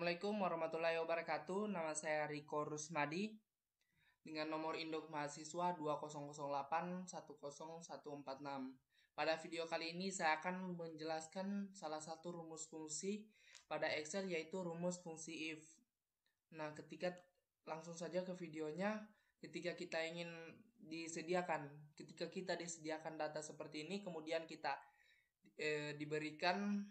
Assalamualaikum warahmatullahi wabarakatuh. Nama saya Riko Rusmadi dengan nomor induk mahasiswa 200810146. Pada video kali ini saya akan menjelaskan salah satu rumus fungsi pada Excel, yaitu rumus fungsi if. Nah, langsung saja ke videonya. Ketika kita disediakan data seperti ini, kemudian kita diberikan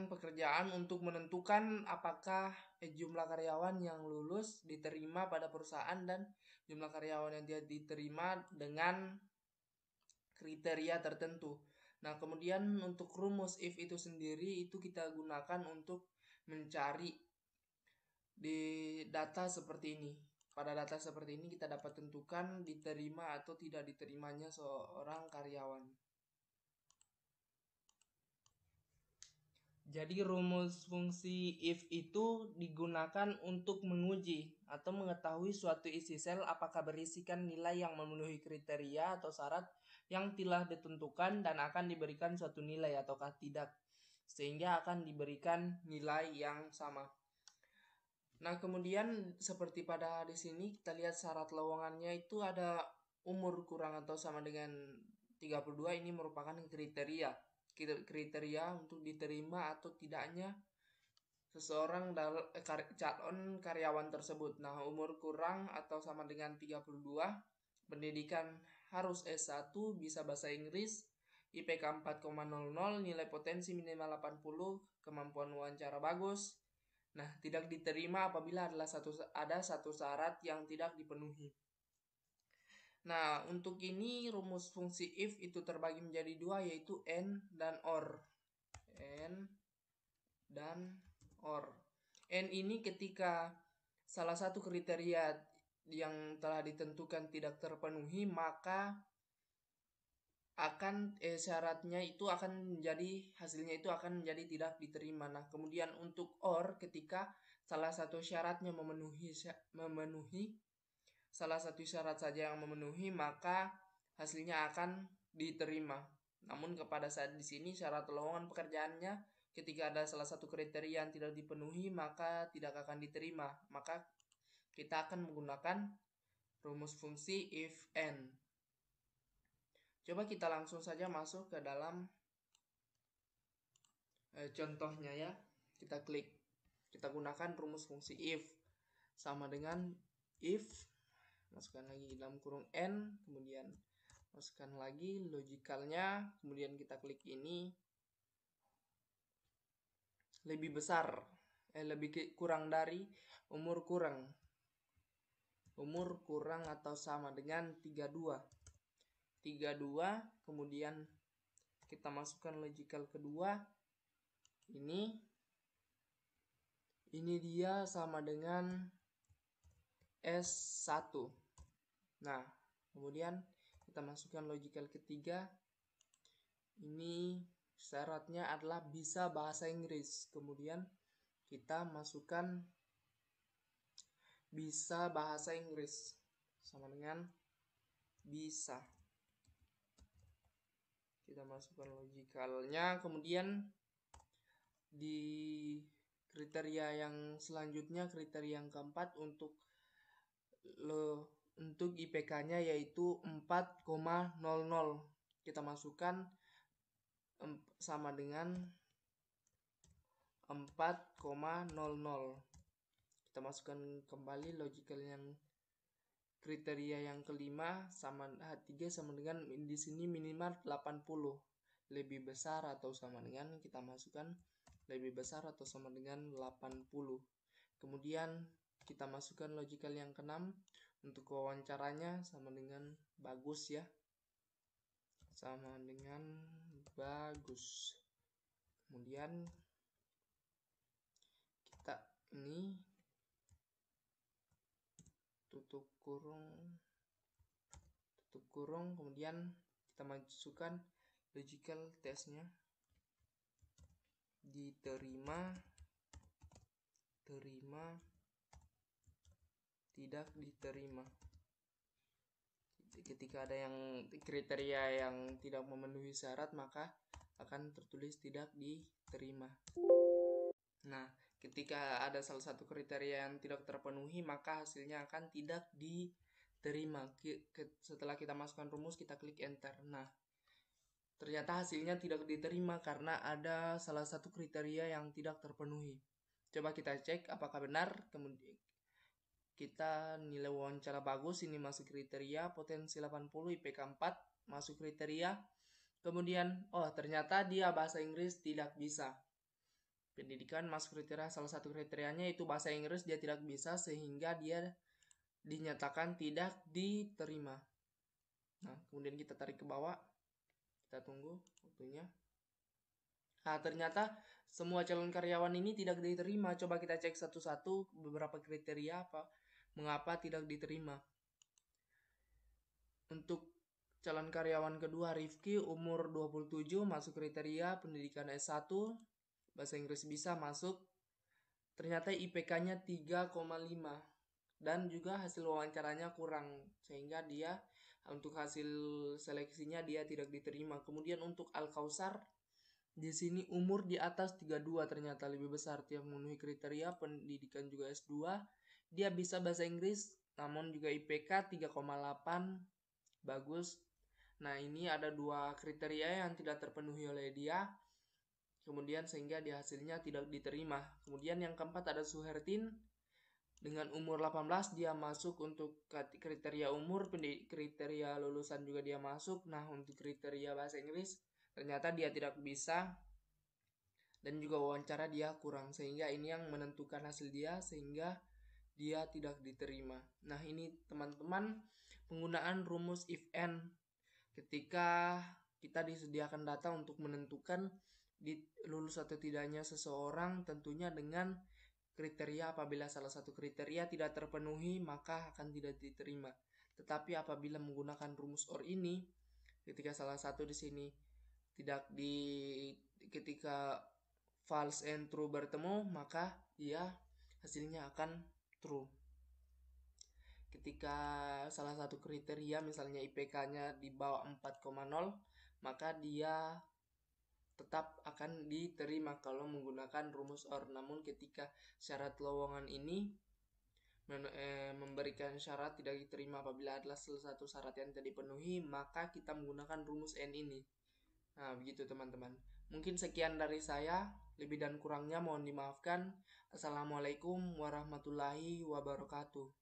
pekerjaan untuk menentukan apakah jumlah karyawan yang lulus diterima pada perusahaan dan jumlah karyawan yang tidak diterima dengan kriteria tertentu. Nah, kemudian untuk rumus if itu sendiri itu kita gunakan untuk mencari di data seperti ini. Pada data seperti ini kita dapat tentukan diterima atau tidak diterimanya seorang karyawan. Jadi rumus fungsi if itu digunakan untuk menguji atau mengetahui suatu isi sel apakah berisikan nilai yang memenuhi kriteria atau syarat yang telah ditentukan dan akan diberikan suatu nilai ataukah tidak, sehingga akan diberikan nilai yang sama. Nah, kemudian seperti pada di sini kita lihat syarat lowongannya itu ada umur kurang atau sama dengan 32. Ini merupakan kriteria untuk diterima atau tidaknya seseorang calon karyawan tersebut. Nah, umur kurang atau sama dengan 32, pendidikan harus S1, bisa bahasa Inggris, IPK 4,00, nilai potensi minimal 80, kemampuan wawancara bagus. Nah, tidak diterima apabila ada satu syarat yang tidak dipenuhi. Nah, untuk ini rumus fungsi if itu terbagi menjadi dua, yaitu and dan or. And dan or. And ini ketika salah satu kriteria yang telah ditentukan tidak terpenuhi, maka hasilnya itu akan menjadi tidak diterima. Nah, kemudian untuk or, ketika salah satu syaratnya memenuhi salah satu syarat saja yang memenuhi, maka hasilnya akan diterima. Namun pada saat di sini syarat lowongan pekerjaannya, ketika ada salah satu kriteria yang tidak dipenuhi, maka tidak akan diterima. Maka kita akan menggunakan rumus fungsi if and. Coba kita langsung saja masuk ke dalam contohnya ya. Kita gunakan rumus fungsi if sama dengan if, masukkan lagi dalam kurung n, kemudian masukkan lagi logikalnya, kemudian kita klik ini, lebih kurang dari umur kurang atau sama dengan 32, kemudian kita masukkan logical kedua, ini dia sama dengan S1. Nah, kemudian kita masukkan logical ketiga, ini syaratnya adalah bisa bahasa Inggris. Kemudian kita masukkan bisa bahasa Inggris sama dengan bisa. Kita masukkan logikalnya, kemudian di kriteria yang selanjutnya, kriteria yang keempat untuk IPK-nya yaitu 4,00. Kita masukkan sama dengan 4,00. Kita masukkan kembali logical yang kriteria yang kelima, H3 sama dengan di sini minimal 80, lebih besar atau sama dengan, kita masukkan lebih besar atau sama dengan 80. Kemudian kita masukkan logical yang keenam, untuk wawancaranya sama dengan bagus ya, sama dengan bagus. Kemudian kita ini tutup kurung, kemudian kita masukkan logical testnya, diterima, tidak diterima. Ketika ada yang kriteria yang tidak memenuhi syarat, maka akan tertulis tidak diterima. Ketika ada salah satu kriteria yang tidak terpenuhi, maka hasilnya akan tidak diterima. Setelah kita masukkan rumus, kita klik enter. Nah, ternyata hasilnya tidak diterima karena ada salah satu kriteria yang tidak terpenuhi. Coba kita cek apakah benar. Kemudian kita nilai wawancara bagus, ini masuk kriteria, potensi 80, IPK 4 masuk kriteria. Kemudian ternyata dia bahasa Inggris tidak bisa. Pendidikan masuk kriteria, salah satu kriterianya itu bahasa Inggris dia tidak bisa, sehingga dia dinyatakan tidak diterima. Nah, kemudian kita tarik ke bawah, kita tunggu waktunya. Nah, ternyata semua calon karyawan ini tidak diterima. Coba kita cek satu-satu beberapa kriteria apa, mengapa tidak diterima. Untuk calon karyawan kedua, Rifki, umur 27, masuk kriteria, pendidikan S1, bahasa Inggris bisa, masuk. Ternyata IPK-nya 3,5 dan juga hasil wawancaranya kurang, sehingga dia untuk hasil seleksinya dia tidak diterima. Kemudian untuk Al-Kausar, di sini umur di atas 32, ternyata lebih besar, dia memenuhi kriteria, pendidikan juga S2, dia bisa bahasa Inggris, namun juga IPK 3,8, bagus. Nah, ini ada dua kriteria yang tidak terpenuhi oleh dia, kemudian sehingga di hasilnya tidak diterima. Kemudian yang keempat ada Suhertin, dengan umur 18 dia masuk untuk kriteria umur, kriteria lulusan juga dia masuk. Nah, untuk kriteria bahasa Inggris ternyata dia tidak bisa, dan juga wawancara dia kurang, sehingga ini yang menentukan hasil dia, sehingga dia tidak diterima. Nah, ini teman-teman penggunaan rumus if and ketika kita disediakan data untuk menentukan lulus atau tidaknya seseorang, tentunya dengan kriteria. Apabila salah satu kriteria tidak terpenuhi, maka akan tidak diterima. Tetapi apabila menggunakan rumus OR ini, ketika salah satu di sini ketika false and true bertemu, maka dia hasilnya akan true. Ketika salah satu kriteria misalnya IPK-nya di bawah 4,0, maka dia tetap akan diterima kalau menggunakan rumus OR. Namun ketika syarat lowongan ini memberikan syarat tidak diterima apabila adalah salah satu syarat yang tidak dipenuhi, maka kita menggunakan rumus AND ini. Nah, begitu teman-teman. Mungkin sekian dari saya, lebih dan kurangnya mohon dimaafkan. Assalamualaikum warahmatullahi wabarakatuh.